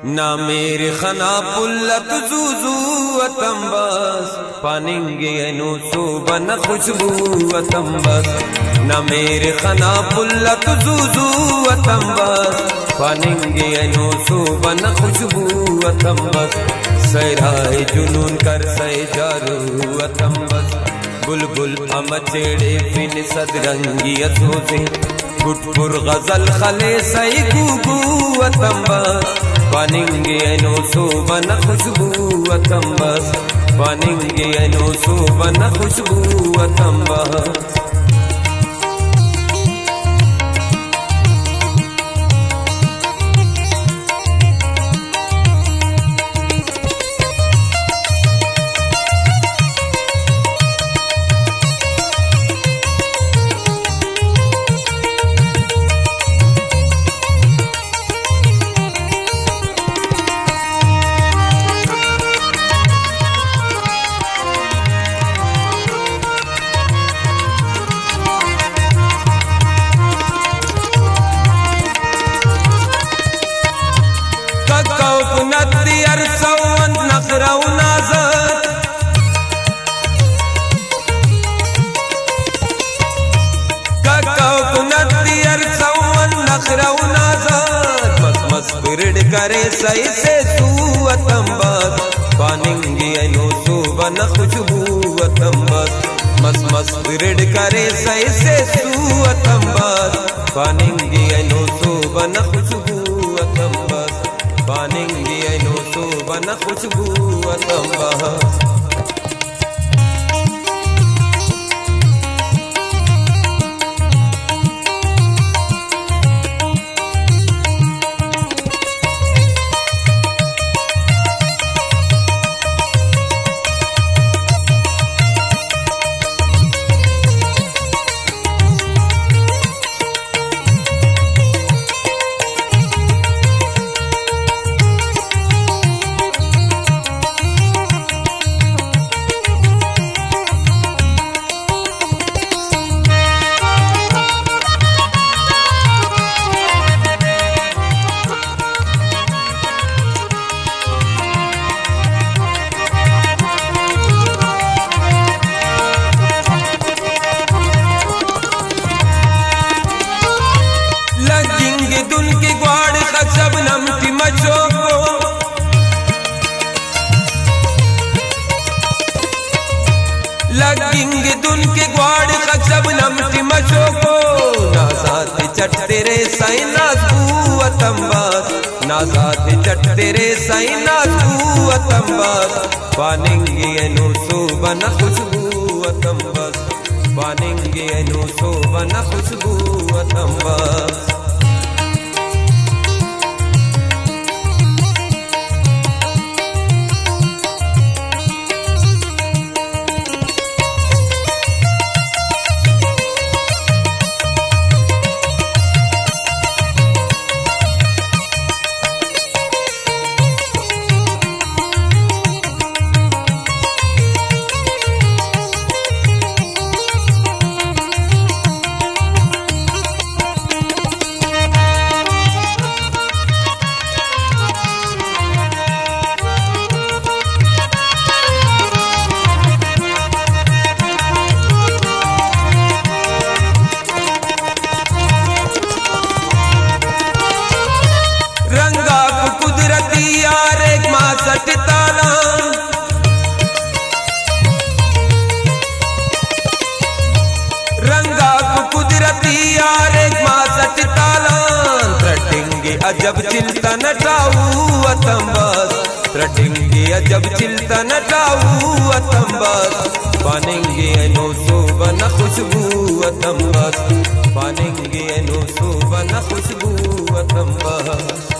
ना मेरे खना पुल्लत जूजू अतंबस पानिंगे नो सुबन खुशबू अतंबस ना मेरे खना पुल्लत जूजू अतंबस पानिंगे नो सुबन खुशबू अतंबस सहराए जुनून कर सह जारू अतंबस बुलबुल अमचेड़े फिन सदरंगी असोसे गुटपुर गजल खले सई गुगू अतंबस पानिंगे नो सुबन खुशबू अतंबस पानिंगे नो सुबन खुशबू अतंबस नदियर सवन नखरौ नाज़त ककौ नदियर सवन नखरौ नाज़त मस मस बिरड करे सही से तू अतंबस पानिंगे नो सुबन खुशबू अतंबस मस मस बिरड करे सही से तू अतंबस पानिंगे नो सुबन खुशबू अतंबस पानिंगे नो सुबन खुशबू अतंबस दुन की ग्वाड़ शबनम की मचो को लगेंगे दुन की ग्वाड़ शबनम की मचो को नाज़ात चट तेरे साई नाज़ू अतंबस नाज़ात चट तेरे साई नाज़ू अतंबस पानिंगे नो सुबन खुशबू अतंबस पानिंगे नो सुबन खुशबू अतंबस रंगा कुदरती यार एक मासट तालान त्रटिंगे अजब चिल्ता नटाऊ अतंबस त्रटिंगे अजब चिल्ता नटाऊ अतंबस पानिंगे नो सुबन खुशबू अतंबस पानिंगे नो सुबन खुशबू अतंबस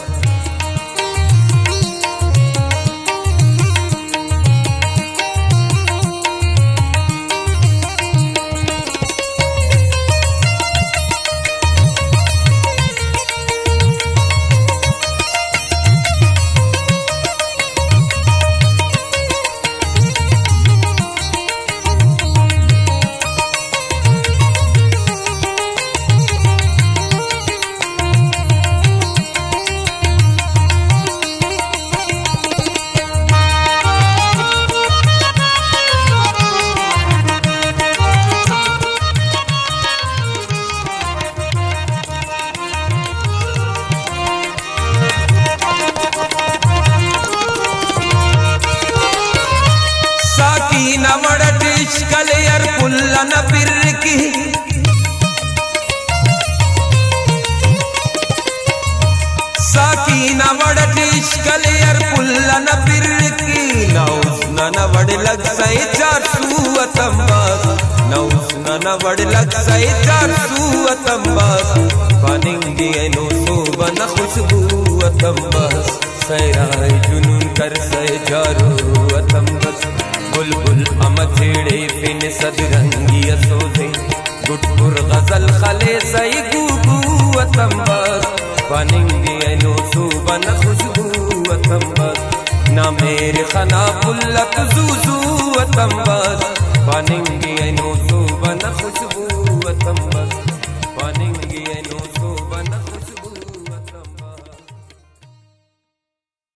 पुल्लन पिर की साकीना वड़ट इश्कलियर पुल्लन पिर की नौस्नन वड़ लग सई 400 अतंबास नौस्नन वड़ लग सई 400 अतंबास पानिंगी नो सोबन खुशबू अतंबास सैराय जुनून कर सै जारो अतंबस बुलबुल अमथेड़े फिन सदरंगी असोदे गुटपुर गजल खले सई गुगू अतंबस पानिंगी नो सोबन खुशबू अतंबस ना मेरे खना पुल्लक जूजू अतंबस